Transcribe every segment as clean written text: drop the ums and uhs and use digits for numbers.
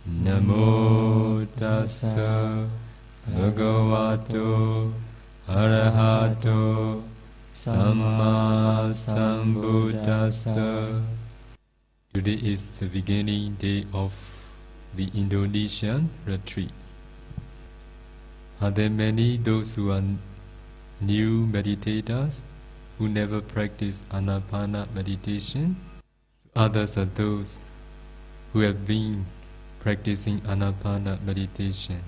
Namo tassa bhagavato arahato samma sambuddhassa. Today is the beginning day of the Indonesian retreat. Are there many those who are new meditators who never practice Ānāpāna meditation? Others are those who have been practicing Ānāpāna meditation.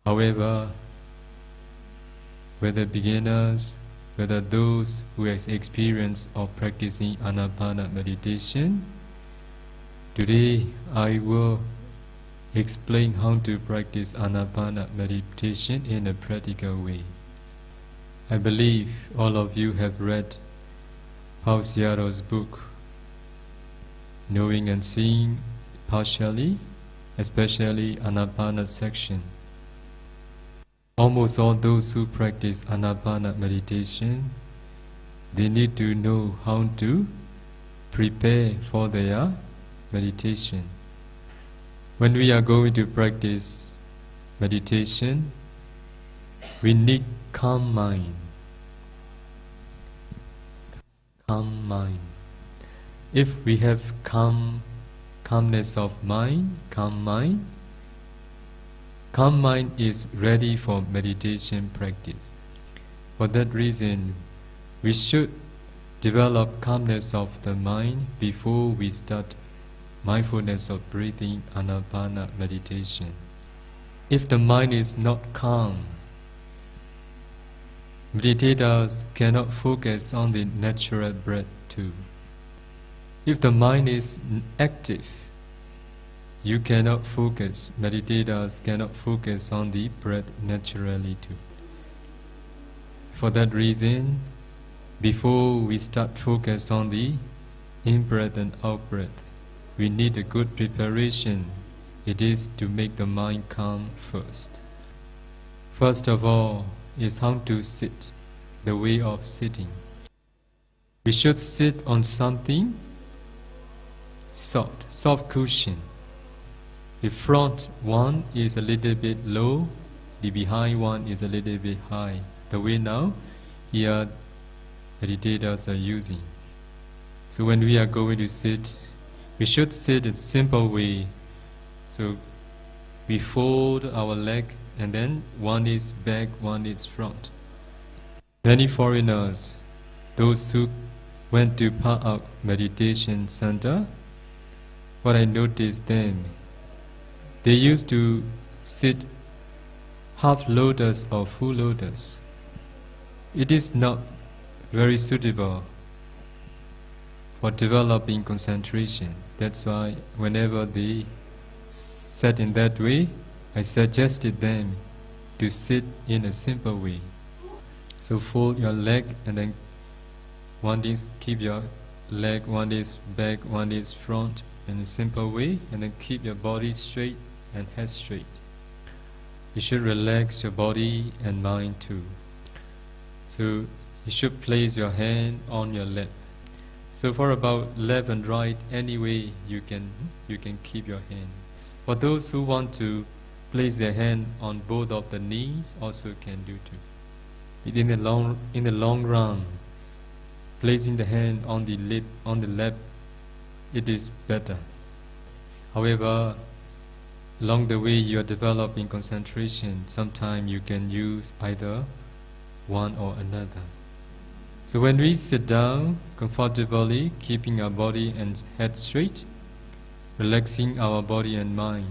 However, whether beginners, whether those who have experience of practicing Ānāpāna meditation, today I will explain how to practice Ānāpāna meditation in a practical way. I believe all of you have read Sayadaw's book, Knowing and Seeing partially, especially Ānāpāna section. Almost all those who practice Ānāpāna meditation, they need to know how to prepare for their meditation. When we are going to practice meditation, we need calm mind. Calm mind. If we have calmness of mind, calm mind is ready for meditation practice. For that reason, we should develop calmness of the mind before we start mindfulness of breathing Ānāpāna meditation. If the mind is not calm, meditators cannot focus on the natural breath too. If the mind is active, you cannot focus, meditators cannot focus on the breath naturally too. So for that reason, before we start focus on the in-breath and out-breath, we need a good preparation. It is to make the mind calm first. First of all is how to sit, the way of sitting. We should sit on something soft cushion. The front one is a little bit low, the behind one is a little bit high. The way now here meditators are using. So when we are going to sit, we should sit a simple way. So we fold our leg and then one is back, one is front. Many foreigners, those who went to Auk meditation center, what I noticed them, they used to sit half lotus or full lotus. It is not very suitable for developing concentration. That's why whenever they sat in that way, I suggested them to sit in a simple way. So fold your leg and then one is keep your leg, one is back, one is front in a simple way, and then keep your body straight and head straight. You should relax your body and mind too. So you should place your hand on your lap. So for about left and right, any way you can keep your hand. For those who want to place their hand on both of the knees, also can do too. In the long run, placing the hand on the lap, it is better. However, along the way you are developing concentration, sometimes you can use either one or another. So when we sit down comfortably, keeping our body and head straight, relaxing our body and mind,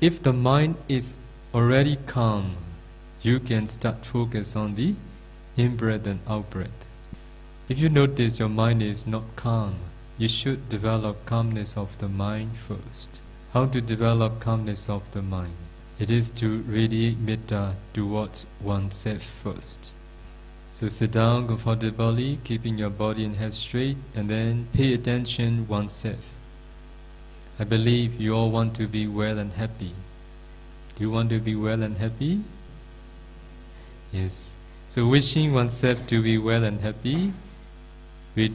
if the mind is already calm, you can start focus on the in-breath and out-breath. If you notice your mind is not calm, you should develop calmness of the mind first. How to develop calmness of the mind? It is to radiate metta towards oneself first. So sit down comfortably, keeping your body and head straight, and then pay attention oneself. I believe you all want to be well and happy. Do you want to be well and happy? Yes. So wishing oneself to be well and happy, we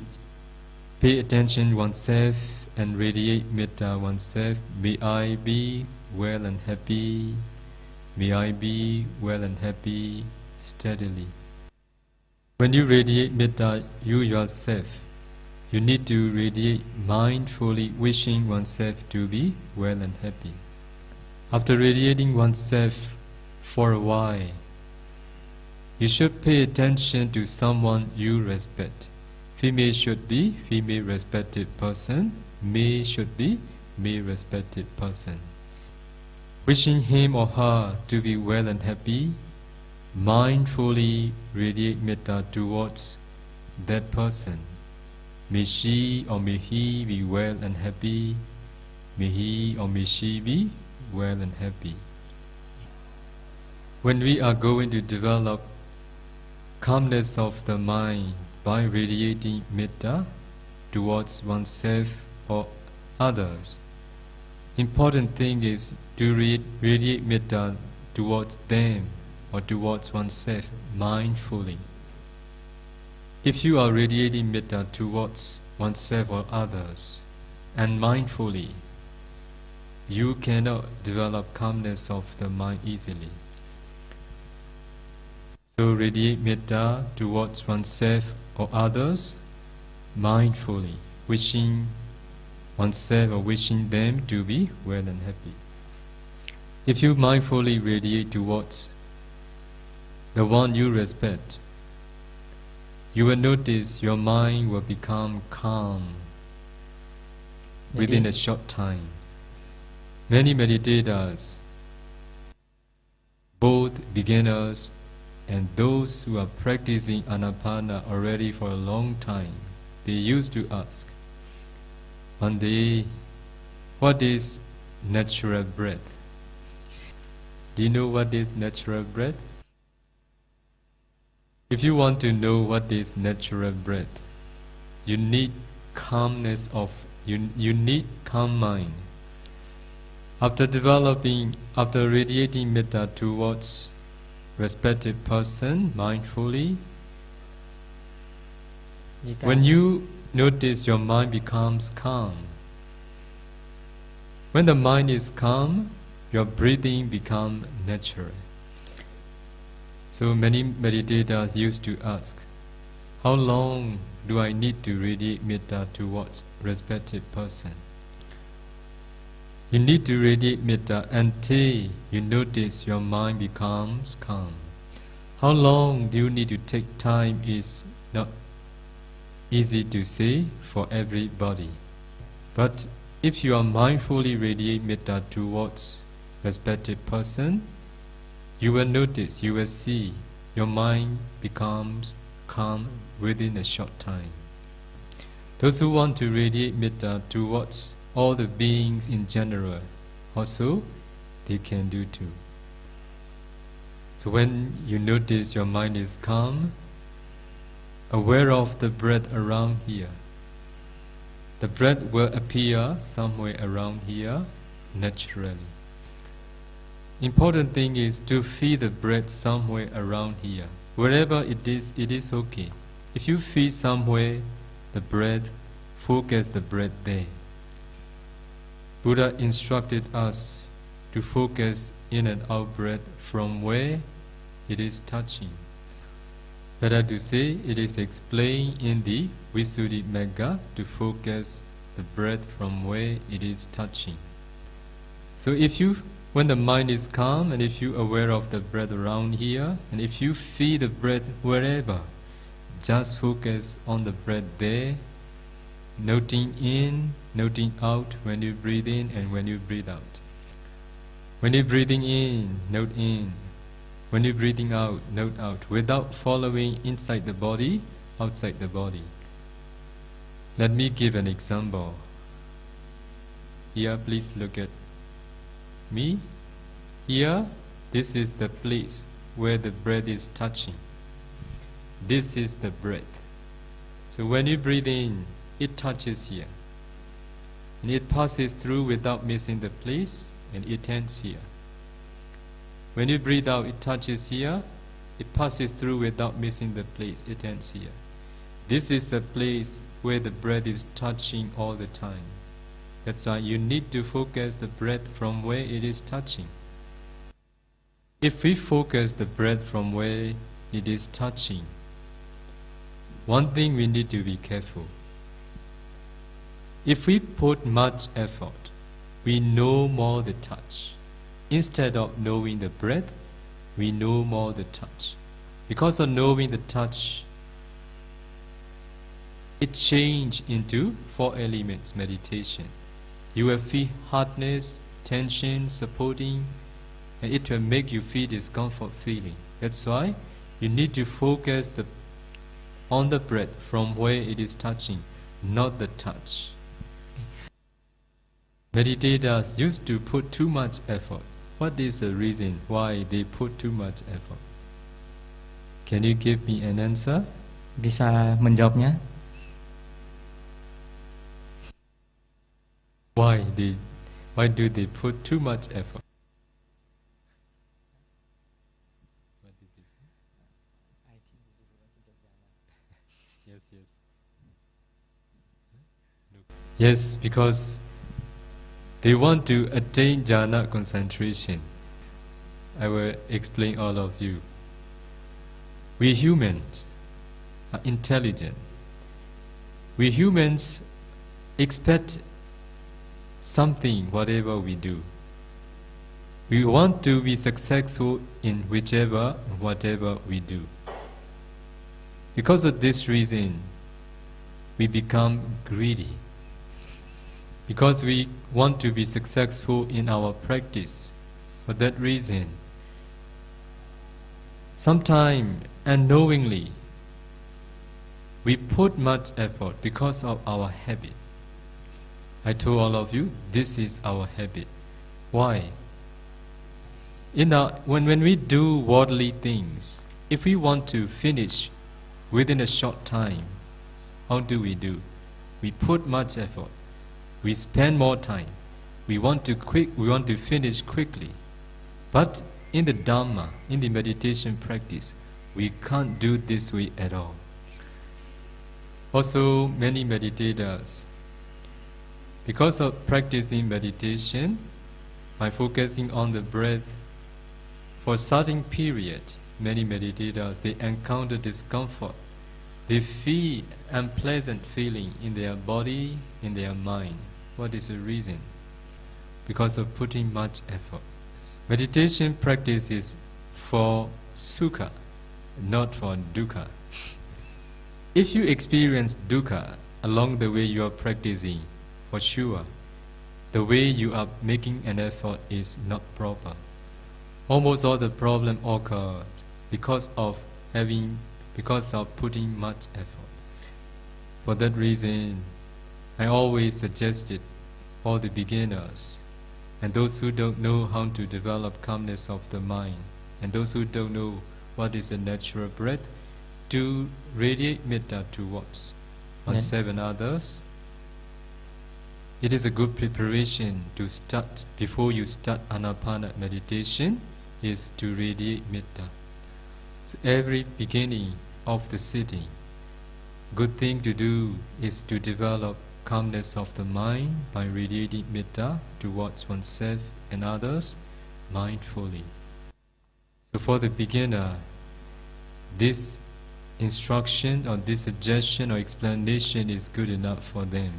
pay attention oneself and radiate metta oneself. May I be well and happy. May I be well and happy steadily. When you radiate metta, you yourself, you need to radiate mindfully, wishing oneself to be well and happy. After radiating oneself for a while, you should pay attention to someone you respect. Female should be female respected person. Male should be male respected person. Wishing him or her to be well and happy, mindfully radiate metta towards that person. May she or may he be well and happy. May he or may she be well and happy. When we are going to develop calmness of the mind by radiating metta towards oneself or others, important thing is to radiate metta towards them or towards oneself mindfully. If you are radiating metta towards oneself or others and mindfully, you cannot develop calmness of the mind easily. So radiate metta towards oneself or others mindfully, wishing oneself or wishing them to be well and happy. If you mindfully radiate towards the one you respect, you will notice your mind will become calm within a short time. Many meditators, both beginners and those who are practicing Ānāpāna already for a long time, they used to ask one day, what is natural breath? Do you know what is natural breath? If you want to know what is natural breath, you need calmness of, you need calm mind. After radiating metta towards respected person mindfully, when you notice your mind becomes calm. When the mind is calm, your breathing becomes natural. So many meditators used to ask, how long do I need to radiate metta towards respected person? You need to radiate metta until you notice your mind becomes calm. How long do you need to take time is not easy to say for everybody. But if you are mindfully radiate metta towards respected person, you will notice, you will see your mind becomes calm within a short time. Those who want to radiate metta towards all the beings in general, also they can do too. So when you notice your mind is calm, aware of the breath around here. The breath will appear somewhere around here naturally. Important thing is to feel the breath somewhere around here. Wherever it is okay. If you feel somewhere the breath, focus the breath there. Buddha instructed us to focus in and out breath from where it is touching. Better to say, it is explained in the Visuddhimagga to focus the breath from where it is touching. So when the mind is calm and if you are aware of the breath around here, and if you feel the breath wherever, just focus on the breath there, noting in, noting out when you breathe in and when you breathe out. When you're breathing in, note in. When you're breathing out, note out, without following inside the body, outside the body. Let me give an example. Here, please look at me. Here, this is the place where the breath is touching. This is the breath. So when you breathe in, it touches here. And it passes through without missing the place, and it ends here. When you breathe out, it touches here, it passes through without missing the place, it ends here. This is the place where the breath is touching all the time. That's why you need to focus the breath from where it is touching. If we focus the breath from where it is touching, one thing we need to be careful. If we put much effort, we know more the touch. Instead of knowing the breath, we know more the touch. Because of knowing the touch, it changes into 4 elements meditation. You will feel hardness, tension, supporting, and it will make you feel discomfort feeling. That's why you need to focus on the breath from where it is touching, not the touch. Meditators used to put too much effort. What is the reason why they put too much effort? Can you give me an answer? Bisa menjawabnya? Why do they put too much effort? Yes, because they want to attain jhana concentration. I will explain all of you. We humans are intelligent. We humans expect something, whatever we do. We want to be successful in whatever we do. Because of this reason, we become greedy. Because we want to be successful in our practice. For that reason, sometimes unknowingly, we put much effort because of our habit. I told all of you, this is our habit. Why? When we do worldly things, if we want to finish within a short time, how do? We put much effort. We spend more time. We want to finish quickly. But in the Dhamma, in the meditation practice, we can't do this way at all. Also, many meditators, because of practicing meditation, by focusing on the breath, for a certain period, many meditators, they encounter discomfort. They feel unpleasant feeling in their body, in their mind. What is the reason? Because of putting much effort. Meditation practice is for sukha, not for dukkha. If you experience dukkha along the way you are practicing, for sure, the way you are making an effort is not proper. Almost all the problem occurred because of putting much effort. For that reason, I always suggested for the beginners and those who don't know how to develop calmness of the mind and those who don't know what is a natural breath, to radiate metta towards oneself and others. It is a good preparation to start. Before you start Ānāpāna meditation is to radiate metta. So every beginning of the sitting, good thing to do is to develop calmness of the mind by radiating metta towards oneself and others mindfully. So for the beginner, this instruction or this suggestion or explanation is good enough for them.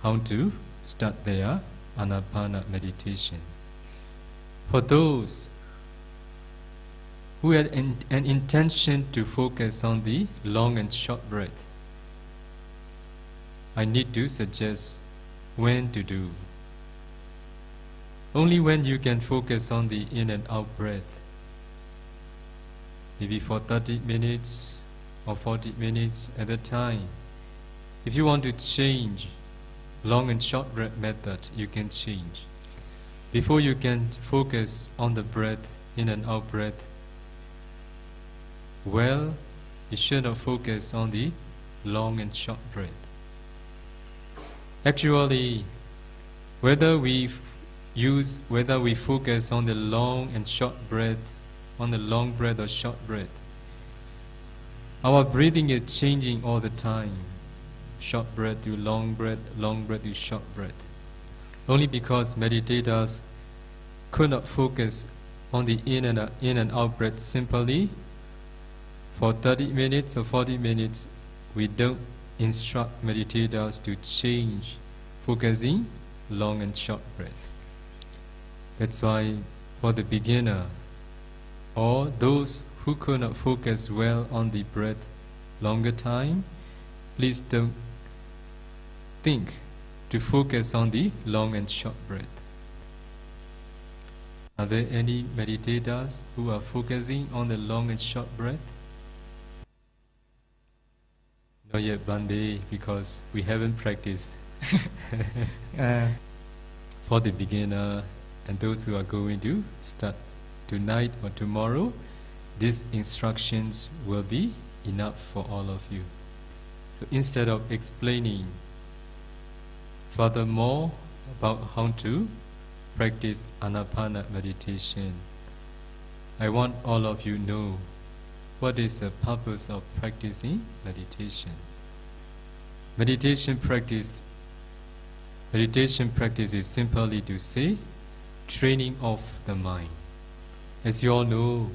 How to start their Ānāpāna meditation. For those who had an intention to focus on the long and short breath, I need to suggest when to do. Only when you can focus on the in and out breath, maybe for 30 minutes or 40 minutes at a time. If you want to change long and short breath method, you can change. Before you can focus on the breath, in and out breath, well, you should not focus on the long and short breath. Actually, whether we focus on the long and short breath, on the long breath or short breath, Our breathing is changing all the time. Short breath to long breath to short breath. Only because meditators could not focus on the in and out breath simply for 30 minutes or 40 minutes, we don't instruct meditators to change focusing long and short breath. That's why for the beginner or those who could not focus well on the breath longer time, please don't think to focus on the long and short breath. Are there any meditators who are focusing on the long and short breath? Not yet, Bande, because we haven't practiced. For the beginner and those who are going to start tonight or tomorrow, these instructions will be enough for all of you. So instead of explaining furthermore about how to practice Ānāpāna meditation, I want all of you know what is the purpose of practicing meditation. Meditation practice is simply to say training of the mind. As you all know,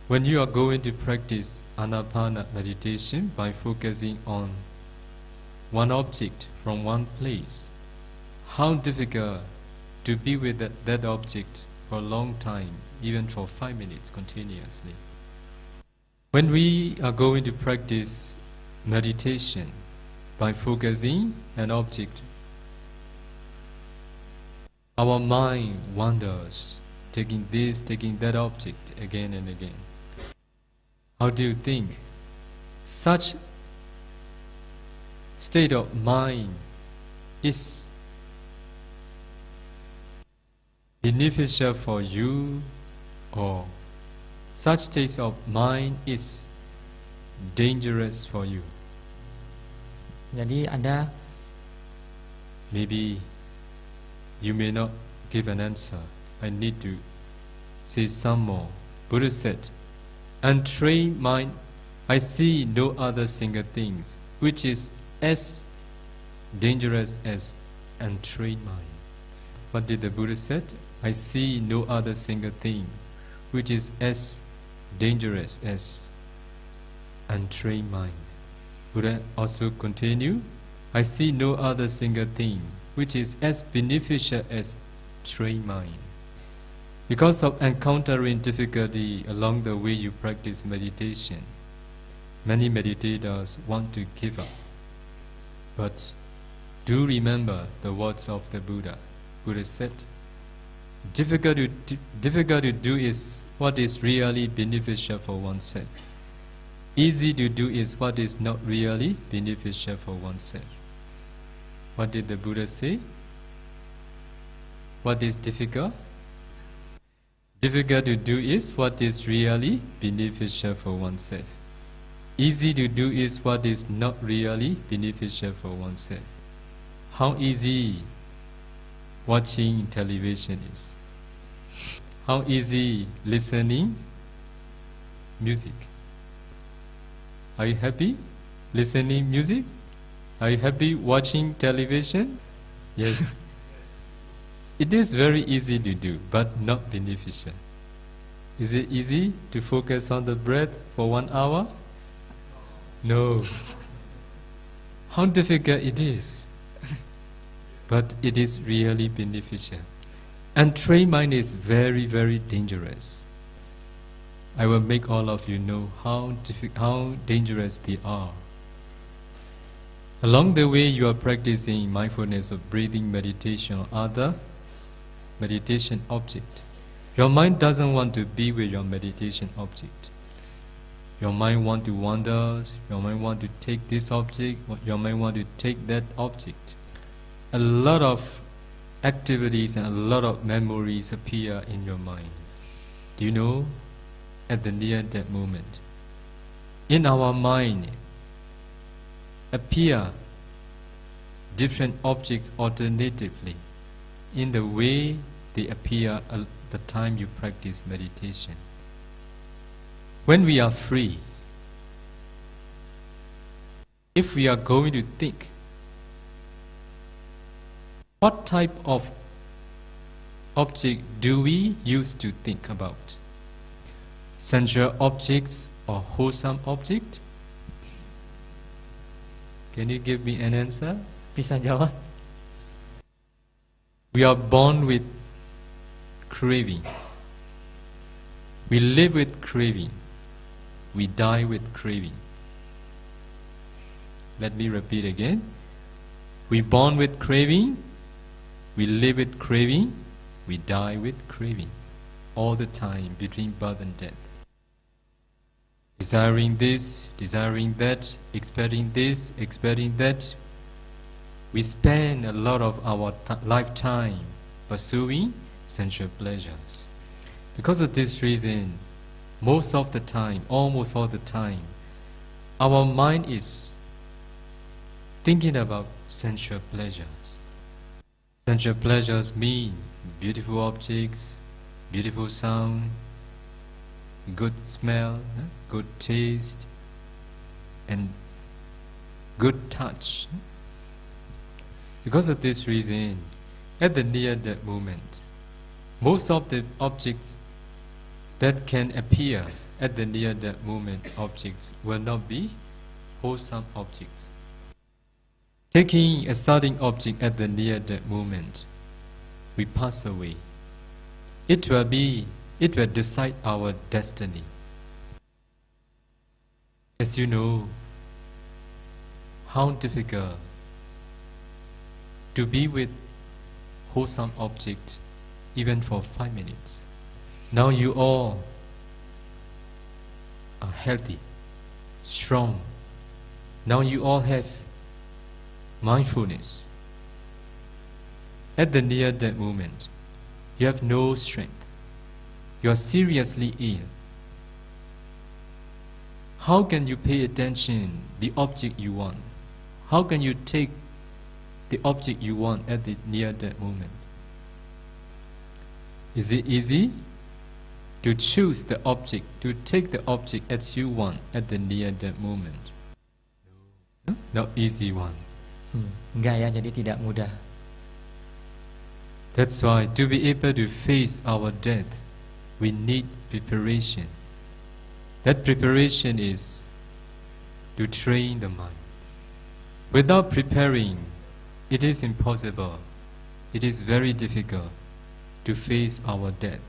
when you are going to practice Ānāpāna meditation by focusing on one object from one place, how difficult to be with that object for a long time, even for 5 minutes continuously. When we are going to practice meditation by focusing an object, our mind wanders, taking this, taking that object again and again. How do you think such state of mind is beneficial for you, or such state of mind is dangerous for you? Jadi ada, maybe you may not give an answer. I need to say some more. Buddha said, untrained mind, I see no other single things which is as dangerous as untrained mind. What did the Buddha said? I see no other single thing which is as dangerous as untrained mind. Buddha also continue, I see no other single thing which is as beneficial as trained mind. Because of encountering difficulty along the way you practice meditation, many meditators want to give up. But do remember the words of the Buddha. Buddha said, difficult to do is what is really beneficial for oneself. Easy to do is what is not really beneficial for oneself. What did the Buddha say? What is difficult? Difficult to do is what is really beneficial for oneself. Easy to do is what is not really beneficial for oneself. How easy watching television is. How easy listening music. Are you happy listening music? Are you happy watching television? Yes. It is very easy to do, but not beneficial. Is it easy to focus on the breath for 1 hour? No. How difficult it is. But it is really beneficial. And trained mind is very, very dangerous. I will make all of you know how dangerous they are. Along the way you are practicing mindfulness of breathing meditation or other meditation object. Your mind doesn't want to be with your meditation object. Your mind want to wander, your mind want to take this object, your mind want to take that object. A lot of activities and a lot of memories appear in your mind. Do you know, at the near that moment, in our mind appear different objects alternatively in the way they appear at the time you practice meditation. When we are free, if we are going to think, what type of object do we use to think about? Sensual objects or wholesome object? Can you give me an answer? Bisa jawab? We are born with craving. We live with craving. We die with craving. Let me repeat again. We born with craving. We live with craving. We die with craving. All the time between birth and death. Desiring this, desiring that, expecting this, expecting that. We spend a lot of our lifetime pursuing sensual pleasures. Because of this reason, most of the time, almost all the time, our mind is thinking about sensual pleasures. Sensual pleasures mean beautiful objects, beautiful sound, good smell, good taste, and good touch. Because of this reason, at the near-death moment, most of the objects that can appear at the near-death moment objects will not be wholesome objects. Taking a certain object at the near-death moment, we pass away. It will decide our destiny. As you know, how difficult to be with wholesome object even for 5 minutes. Now you all are healthy, strong. Now you all have mindfulness. At the near-death moment, you have no strength. You are seriously ill. How can you pay attention the object you want? How can you take the object you want at the near-death moment? Is it easy to choose the object, to take the object as you want at the near-death moment? No, not easy one. Enggak ya, jadi tidak mudah. That's why to be able to face our death, we need preparation. That preparation is to train the mind. Without preparing, it is impossible. It is very difficult to face our death.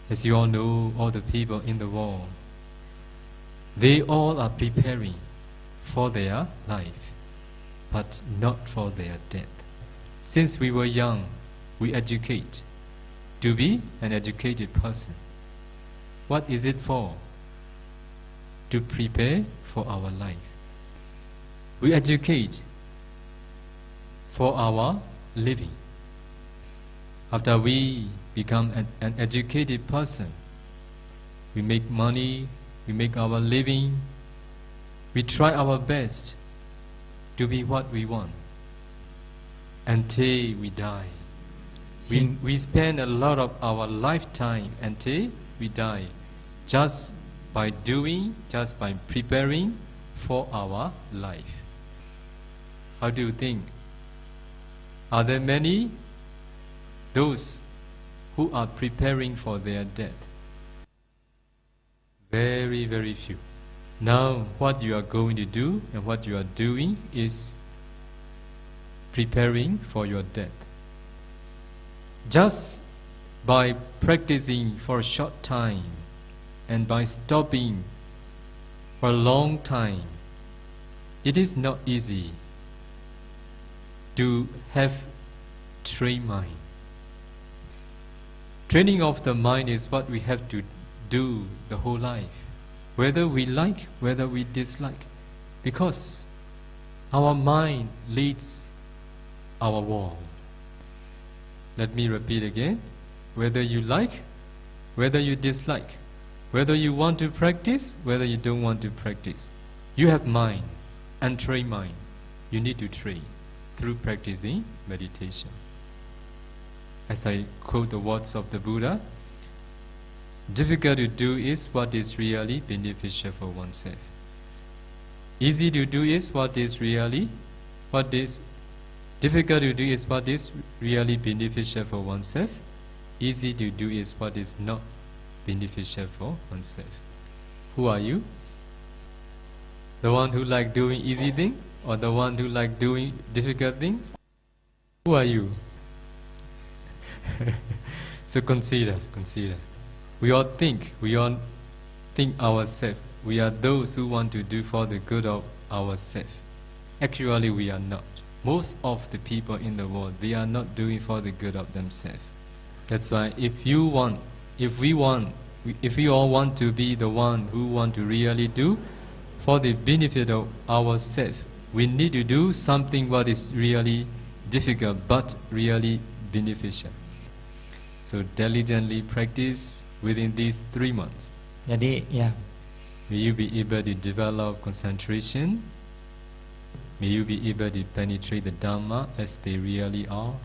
As you all know, all the people in the world, they all are preparing for their life, but not for their death. Since we were young, we educate to be an educated person. What is it for? To prepare for our life. We educate for our living. After we become an educated person, we make money, we make our living, we try our best to be what we want until we die. We spend a lot of our lifetime until we die, just by doing, just by preparing for our life. How do you think? Are there many those who are preparing for their death? Very, very few. Now, what you are going to do and what you are doing is preparing for your death. Just by practicing for a short time and by stopping for a long time, it is not easy to have trained mind. Training of the mind is what we have to do the whole life, whether we like, whether we dislike, because our mind leads our world. Let me repeat again. Whether you like, whether you dislike, whether you want to practice, whether you don't want to practice, you have mind, untrained mind. You need to train through practicing meditation. As I quote the words of the Buddha, difficult to do is what is really beneficial for oneself. Easy to do is what is difficult to do is what is really beneficial for oneself. Easy to do is what is not beneficial for oneself. Who are you? The one who like doing easy things, or the one who like doing difficult things? Who are you? So consider. We all think ourselves. We are those who want to do for the good of ourselves. Actually, we are not. Most of the people in the world, they are not doing for the good of themselves. That's why if we all want to be the one who want to really do for the benefit of ourselves, we need to do something what is really difficult but really beneficial. So diligently practice within these 3 months. Jadi ya, May you be able to develop concentration. May you be able to penetrate the Dhamma as they really are.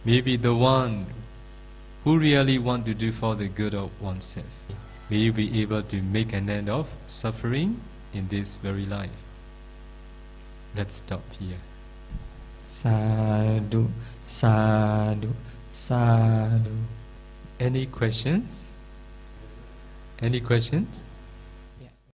May you be the one who really want to do for the good of oneself. May you be able to make an end of suffering in this very life. Let's stop here. Sadhu, sadhu, sadhu. Any questions? Any questions?